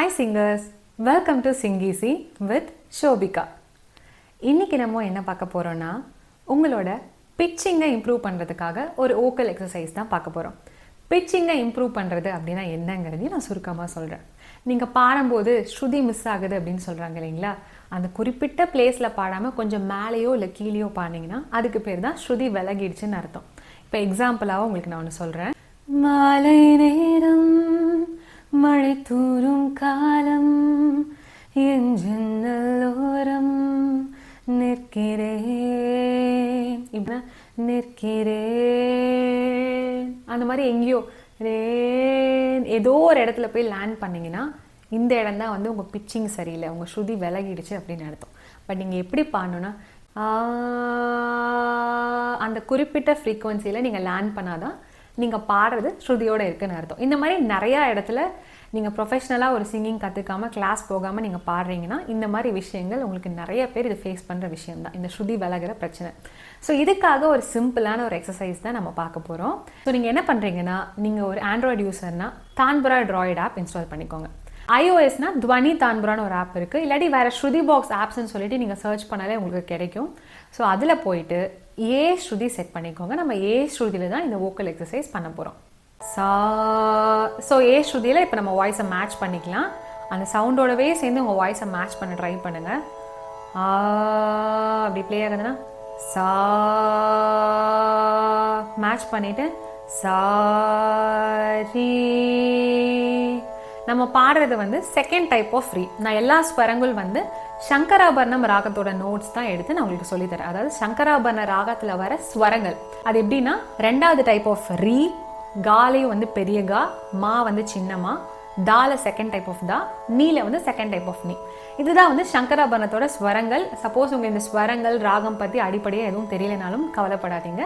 Hi singers, welcome to Sing Easy with Shobika. இன்னைக்கு நம்ம என்ன பார்க்க போறோம்னா உங்களோட பிட்சிங்கை இம்ப்ரூவ் பண்றதுக்காக ஒரு வோக்கல் எக்ஸசைஸ் தான் பார்க்க போறோம். பிட்சிங்கை இம்ப்ரூவ் பண்றது அப்படினா என்னங்கறதையும் நான் சுருக்கமா சொல்றேன். நீங்க பாடும்போது ஸ்ருதி மிஸ் ஆகுது அப்படினு சொல்றாங்க இல்லீங்களா? அந்த குறிப்பிட்ட பிளேஸ்ல பாடாம கொஞ்சம் மேலேயோ இல்ல கீழேயோ பாடுனீங்கன்னா அதுக்கு பேர் தான் ஸ்ருதி விலகிடுச்சுன்னு அர்த்தம். இப்போ எக்ஸாம்பிளாக உங்களுக்கு நான் ஒன்று சொல்றேன். மாலை நேரம் மழை தூரும் காலம் என் ஜன்னலோரம் நிற்கிறேன் இப்ப நிற்கிறேன் அந்த மாதிரி எங்கேயோ ஏதோ ஒரு இடத்துல போய் லேண்ட் பண்ணீங்கன்னா இந்த இடம் தான் வந்து உங்க பிச்சிங் சரியில்லை, உங்க ஸ்ருதி விலகிடுச்சு அப்படின்னு அர்த்தம். பட் நீங்க எப்படி பாடணும்னா அந்த குறிப்பிட்ட ஃப்ரீக்வன்சியில் நீங்கள் லேண்ட் பண்ணாதான் நீங்கள் பாடுறது ஸ்ருதியோட இருக்குன்னு அர்த்தம். இந்த மாதிரி நிறையா இடத்துல நீங்கள் ப்ரொஃபஷ்னலாக ஒரு சிங்கிங் கற்றுக்காமல் கிளாஸ் போகாமல் நீங்கள் பாடுறீங்கன்னா இந்த மாதிரி விஷயங்கள் உங்களுக்கு நிறைய பேர் இது ஃபேஸ் பண்ணுற விஷயம் தான், இந்த ஸ்ருதி விலகிற பிரச்சனை. ஸோ இதுக்காக ஒரு சிம்பிளான ஒரு எக்ஸசைஸ் தான் நம்ம பார்க்க போகிறோம். ஸோ நீங்கள் என்ன பண்ணுறீங்கன்னா, நீங்கள் ஒரு ஆண்ட்ராய்டு யூஸர்னா தான்புரா ட்ராய்ட் ஆப் இன்ஸ்டால் பண்ணிக்கோங்க. iOSனா துவனி தான்புரான்னு ஒரு ஆப் இருக்குது, இல்லாட்டி வேறு ஸ்ருதி பாக்ஸ் ஆப்ஸ்ன்னு சொல்லிட்டு நீங்கள் சர்ச் பண்ணாலே உங்களுக்கு கிடைக்கும். ஸோ அதில் போயிட்டு ஏ ஸ்ருதி செட் பண்ணிக்கோங்க. நம்ம ஏ ஸ்ருதியில் தான் இந்த வோக்கல் எக்ஸசைஸ் பண்ண போகிறோம். ஸோ ஏ ஸ்ருதியில் இப்போ நம்ம வாய்ஸை மேட்ச் பண்ணிக்கலாம். அந்த சவுண்டோடவே சேர்ந்து உங்கள் வாய்ஸை மேட்ச் பண்ண ட்ரை பண்ணுங்கள். அப்படி ப்ளே ஆகுதுன்னா சா மேட்ச் பண்ணிவிட்டு சாரி. நம்ம பாடுறது வந்து செகண்ட் டைப் ஆஃப் ரீ. நான் எல்லா ஸ்வரங்கள் வந்து சங்கராபரணம் ராகத்தோட நோட்ஸ் தான் எடுத்து நான் உங்களுக்கு சொல்லித்தரேன். அதாவது சங்கராபரண ராகத்தில் வர ஸ்வரங்கள் அது எப்படின்னா, ரெண்டாவது டைப் ஆஃப் ரீ, காலையும் வந்து பெரிய கா, மா வந்து சின்னமா, தால செகண்ட் டைப் ஆஃப் தா, நீல வந்து செகண்ட் டைப் ஆஃப் நீ. இதுதான் வந்து சங்கராபரணத்தோட ஸ்வரங்கள். சப்போஸ் உங்களுக்கு இந்த ஸ்வரங்கள் ராகம் பற்றி அடிப்படையாக எதுவும் தெரியலனாலும் கவலைப்படாதீங்க.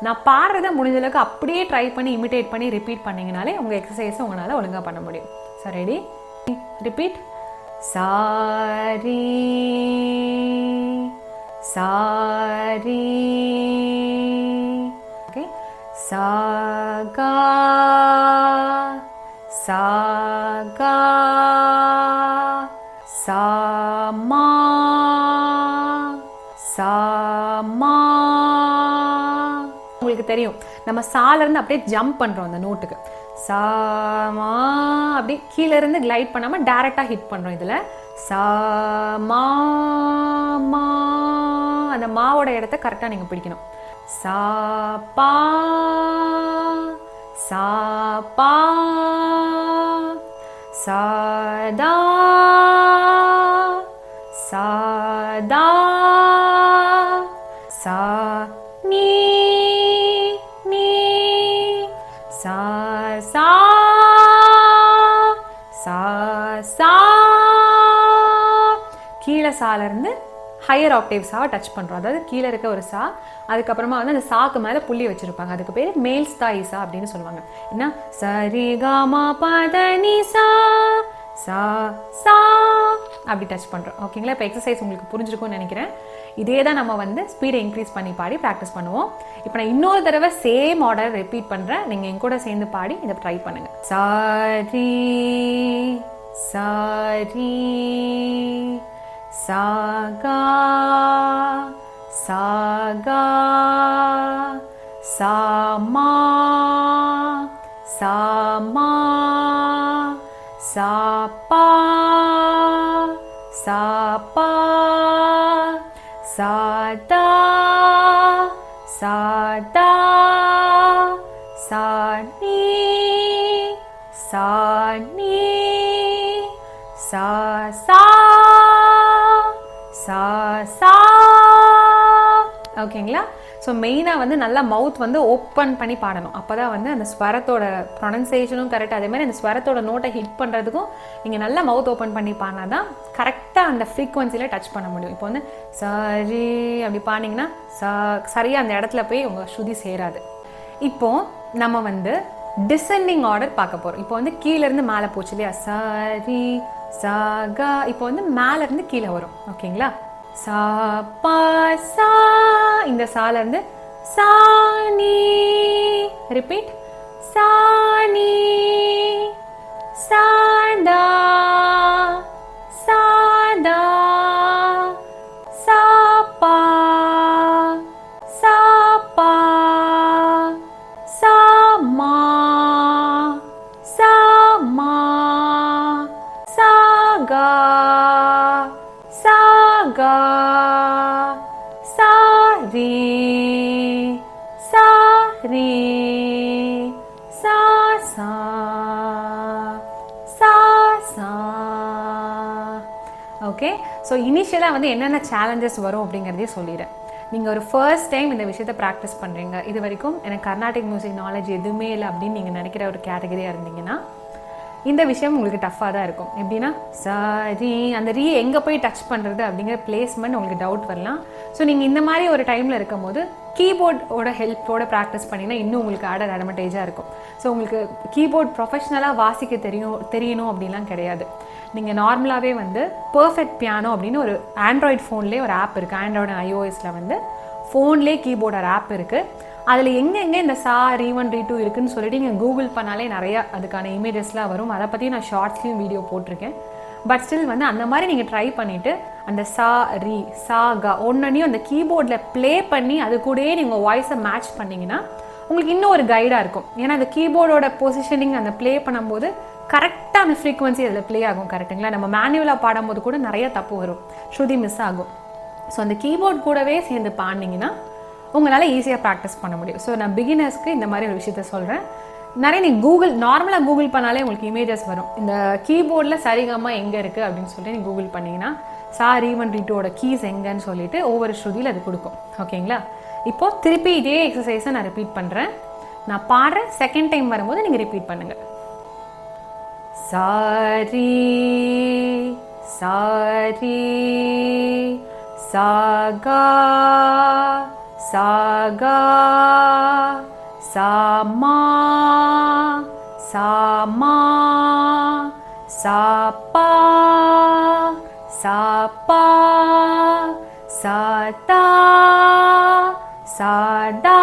நான் பாடுறத முடிஞ்சளவுக்கு அப்படியே ட்ரை பண்ணி இமிட்டேட் பண்ணி ரிப்பீட் பண்ணிங்கனாலே உங்கள் எக்ஸசைஸை உங்களால் ஒழுங்காக பண்ண முடியும். So ready, repeat. Sorry sorry, okay. சாகா சாகா சாமா சாமா. உங்களுக்கு தெரியும் நம்ம சால இருந்து அப்படியே ஜம்ப் பண்றோம் அந்த நோட்டுக்கு. சாமா அப்படி கீழே இருந்து கிளைட் பண்ணாம டைரக்டா ஹிட் பண்றோம். இதுல சாமா மா, அந்த மாவோட இடத்த கரெக்டா நீங்க பிடிக்கணும். சாப்பா சாப்பா சாதா சாதா சா நீ நீ சா சா சா சா. கீழே சால இருந்து ஹையர் ஆக்டேவ் சாவை டச் பண்றோம். அதாவது கீழே இருக்க ஒரு சா, அதுக்கப்புறமா வந்து அந்த சாக்கு மேல புள்ளி வச்சிருப்பாங்க, அதுக்கு பேரு மேல் ஸ்தாயி சா அப்படின்னு சொல்லுவாங்க. என்ன சரி காமா பதனி சா சா சா அப்படி டச் பண்றோம். ஓகேங்களா? இப்போ எக்ஸசைஸ் உங்களுக்கு புரிஞ்சிருக்கும்னு நினைக்கிறேன். இதே தான் நம்ம வந்து ஸ்பீடை இன்க்ரீஸ் பண்ணி பாடி ப்ராக்டிஸ் பண்ணுவோம். இப்போ நான் இன்னொரு தடவை சேம் ஆர்டர் ரிப்பீட் பண்றேன், நீங்க என் கூட சேர்ந்து பாடி இதை ட்ரை பண்ணுங்க. சாரி சாரி சாகா சாகா சாமா சாமா சாப்பா சாப்பா சாதா சாதா சானி சானி சா சா சா சா. ஓகேங்களா? ஸோ மெயினாக வந்து நல்லா மவுத் வந்து ஓப்பன் பண்ணி பாடணும். அப்போ தான் வந்து அந்த ஸ்வரத்தோட ப்ரொனன்சியேஷனும் கரெக்டாக, அதே மாதிரி அந்த ஸ்வரத்தோட நோட்டை ஹிட் பண்ணுறதுக்கும் நீங்கள் நல்லா மவுத் ஓப்பன் பண்ணி பாடினா தான் கரெக்டாக அந்த ஃப்ரீக்வன்சியில் டச் பண்ண முடியும். இப்போ வந்து சரி அப்படி பாடினீங்கன்னா சரியாக அந்த இடத்துல போய் உங்கள் ஸ்ருதி சேராது. இப்போ நம்ம வந்து டிசெண்டிங் ஆர்டர் பார்க்க போகிறோம். இப்போ வந்து கீழேருந்து மேலே போச்சு இல்லையா, சரி சாகா. இப்போ வந்து மேலேருந்து கீழே வரும். ஓகேங்களா? சா பா சா, இந்த சால இருந்து சானி, ரிப்பீட் சானி சாண்டா re sa sa sa sa. Okay, so இனிஷியலாக வந்து என்னென்ன சேலஞ்சஸ் வரும் அப்படிங்கிறதே சொல்லிடுறேன். நீங்கள் ஒரு ஃபர்ஸ்ட் டைம் இந்த விஷயத்தை ப்ராக்டிஸ் பண்ணுறீங்க, இது வரைக்கும் எனக்கு கர்நாடிக் மியூசிக் நாலேஜ் எதுவுமே இல்லை அப்படின்னு நீங்கள் நினைக்கிற ஒரு கேட்டகரியாக இருந்தீங்கன்னா இந்த விஷயம் உங்களுக்கு டஃப்பாக தான் இருக்கும். எப்படின்னா சரி அந்த ரீ எங்கே போய் டச் பண்ணுறது அப்படிங்கிற பிளேஸ்மெண்ட் உங்களுக்கு டவுட் வரலாம். ஸோ நீங்கள் இந்த மாதிரி ஒரு டைமில் இருக்கும் போது கீபோர்டோட ஹெல்ப்போட ப்ராக்டிஸ் பண்ணிங்கன்னா இன்னும் உங்களுக்கு ஆடர் அட்வான்டேஜாக இருக்கும். ஸோ உங்களுக்கு கீபோர்ட் ப்ரொஃபஷ்னலாக வாசிக்க தெரியணும் அப்படின்லாம் கிடையாது. நீங்கள் நார்மலாகவே வந்து பர்ஃபெக்ட் பியானோ அப்படின்னு ஒரு ஆண்ட்ராய்டு ஃபோன்லேயே ஒரு ஆப் இருக்குது. ஆண்ட்ராய்டு ஐஓஎஸில் வந்து ஃபோன்லேயே கீபோர்டு ஒரு ஆப் இருக்குது. அதில் எங்கெங்கே இந்த சா ரீ1 ரீ2 இருக்குதுன்னு சொல்லிட்டு நீங்கள் கூகுள் பண்ணாலே நிறையா அதுக்கான இமேஜஸ்லாம் வரும். அதை பற்றி நான் ஷார்ட்ஸ்லையும் வீடியோ போட்டிருக்கேன். பட் ஸ்டில் வந்து அந்த மாதிரி நீங்கள் ட்ரை பண்ணிவிட்டு அந்த சா ரீ சா கா ஒன்றையும் அந்த கீபோர்டில் ப்ளே பண்ணி அது கூடயே நீங்கள் வாய்ஸை மேட்ச் பண்ணிங்கன்னா உங்களுக்கு இன்னும் ஒரு கைடாக இருக்கும். ஏன்னா அந்த கீபோர்டோட பொசிஷனிங் அந்த ப்ளே பண்ணும்போது கரெக்டாக அந்த ஃப்ரீக்வன்சி அதில் ப்ளே ஆகும். கரெக்டுங்களா? நம்ம மேனுவலாக பாடும்போது கூட நிறைய தப்பு வரும், ஸ்ருதி மிஸ் ஆகும். ஸோ அந்த கீபோர்ட் கூடவே சேர்ந்து பாடினீங்கன்னா உங்களால் ஈஸியாக ப்ராக்டிஸ் பண்ண முடியும். ஸோ நான் பிகினர்ஸ்க்கு இந்த மாதிரி ஒரு விஷயத்த சொல்கிறேன். நிறைய நீங்கள் நார்மலாக கூகுள் பண்ணாலே உங்களுக்கு இமேஜஸ் வரும். இந்த கீபோர்டில் சரிகமா எங்கே இருக்குது அப்படின்னு சொல்லிட்டு நீங்கள் கூகுள் பண்ணிங்கன்னா சா ரீ1 ரீ2ஓட கீஸ் எங்கன்னு சொல்லிட்டு ஒவ்வொரு ஸ்ருதியில் அது கொடுக்கும். ஓகேங்களா? இப்போது திருப்பி இதே எக்ஸசைஸை நான் ரிப்பீட் பண்ணுறேன். நான் பாடுறேன், செகண்ட் டைம் வரும்போது நீங்கள் ரிப்பீட் பண்ணுங்கள். சாரி சாரி சாகா சாகா சாமா சாமா சாப்பா சாப்பா சாதா சாடா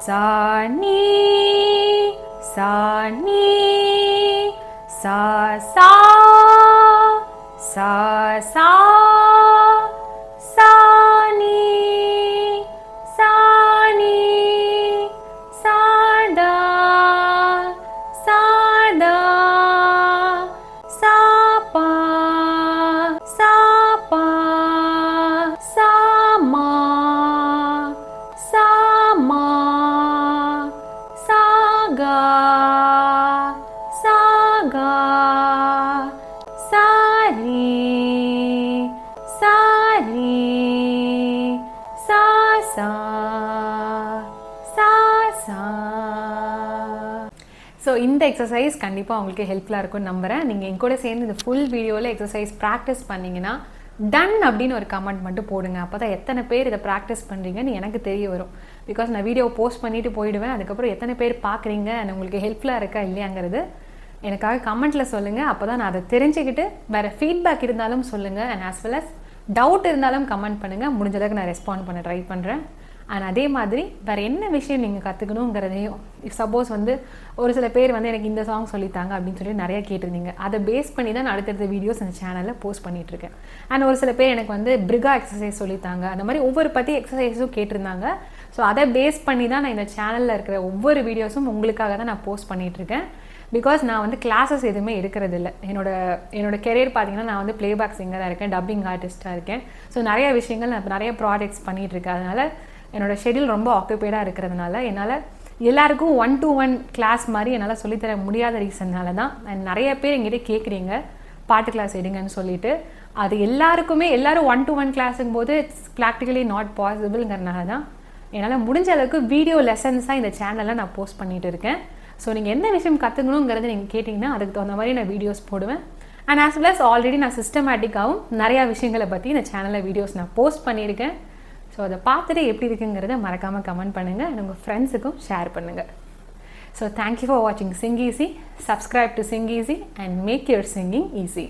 சானி சானி சா சா சா சா சானி சானி சாடா சாடா சாப்பா சாப்பா சாமா சாமா சாகா சாகா சாரி சாரி சா சா சா சா. ஸோ இந்த எக்ஸசைஸ் கண்டிப்பாக உங்களுக்கு ஹெல்ப்ஃபுல்லாக இருக்கும்னு நம்புகிறேன். நீங்கள் என் கூட சேர்ந்து இந்த ஃபுல் வீடியோவில் எக்ஸசைஸ் ப்ராக்டிஸ் பண்ணிங்கன்னா டன் அப்படின்னு ஒரு கமெண்ட் மட்டும் போடுங்க. அப்போ தான் எத்தனை பேர் இதை ப்ராக்டிஸ் பண்ணுறீங்கன்னு எனக்கு தெரிய வரும். பிகாஸ் நான் வீடியோ போஸ்ட் பண்ணிவிட்டு போயிடுவேன். அதுக்கப்புறம் எத்தனை பேர் பார்க்குறீங்க அண்ட் உங்களுக்கு ஹெல்ப்ஃபுல்லாக இருக்கா இல்லையாங்கிறது எனக்காக கமெண்ட்டில் சொல்லுங்கள். அப்போ தான் நான் அதை தெரிஞ்சுக்கிட்டு வேறு ஃபீட்பேக் இருந்தாலும் சொல்லுங்கள். And as well as doubt இருந்தாலும் கமெண்ட் பண்ணுங்கள். முடிஞ்சளவுக்கு நான் ரெஸ்பாண்ட் பண்ண ட்ரை பண்ணுறேன். அண்ட் அதே மாதிரி வேறு என்ன விஷயம் நீங்கள் கற்றுக்கணுங்கிறதையும் சப்போஸ் வந்து ஒரு சில பேர் வந்து எனக்கு இந்த சாங் சொல்லித்தாங்க அப்படின்னு சொல்லி நிறையா கேட்டிருந்தீங்க. அதை பேஸ் பண்ணி தான் நான் அடுத்தடுத்த வீடியோஸ் அந்த சேனலில் போஸ்ட் பண்ணிகிட்ருக்கேன். அண்ட் ஒரு சில பேர் எனக்கு வந்து பிரிகா எக்ஸசைஸ் சொல்லித்தாங்க, அந்த மாதிரி ஒவ்வொரு பற்றி எக்ஸசைஸும் கேட்டிருந்தாங்க. ஸோ அதை பேஸ் பண்ணி தான் நான் இந்த சேனலில் இருக்கிற ஒவ்வொரு வீடியோஸும் உங்களுக்காக தான் நான் போஸ்ட் பண்ணிகிட்ருக்கேன். பிகாஸ் நான் வந்து கிளாஸஸ் எதுவுமே எடுக்கிறது இல்லை. என்னோட கெரியர் பார்த்தீங்கன்னா நான் வந்து பிளேபேக் சிங்கராக இருக்கேன், டப்பிங் ஆர்டிஸ்ட்டாக இருக்கேன். ஸோ நிறைய விஷயங்கள் நான் நிறைய ப்ராஜெக்ட்ஸ் பண்ணிகிட்ருக்கேன். அதனால் என்னோடய ஷெடியூல் ரொம்ப ஆக்குபைடாக இருக்கிறதுனால என்னால் எல்லாருக்கும் 1-to-1 கிளாஸ் மாதிரி என்னால் சொல்லித்தர முடியாத ரீசன்னால தான். அண்ட் நிறைய பேர் எங்கிட்ட கேட்குறீங்க பாட்டு கிளாஸ் எடுங்கன்னு சொல்லிட்டு. அது எல்லாரும் 1-to-1 கிளாஸுங்கும் போது இட்ஸ் ப்ராக்டிகலி நாட் பாசிபிள்ங்கிறதுனால தான் என்னால் முடிஞ்ச அளவுக்கு வீடியோ லெசன்ஸாக இந்த சேனலில் நான் போஸ்ட் பண்ணிகிட்டு இருக்கேன். ஸோ நீங்கள் என்ன விஷயம் கற்றுக்கணுங்கிறத நீங்கள் கேட்டிங்கன்னா அதுக்கு தகுந்த மாதிரி நான் வீடியோஸ் போடுவேன். And as well as already நான் சிஸ்டமேட்டிக்காகவும் நிறையா விஷயங்களை பற்றி இந்த சேனலில் வீடியோஸ் நான் போஸ்ட் பண்ணியிருக்கேன். ஸோ அதை பார்த்துட்டு எப்படி இருக்குங்கிறத மறக்காமல் கமெண்ட் பண்ணுங்கள் அண்ட் உங்கள் ஃப்ரெண்ட்ஸுக்கும் ஷேர் பண்ணுங்கள். ஸோ தேங்க்யூ ஃபார் வாட்சிங் Sing Easy. Subscribe to Sing Easy and make your singing easy.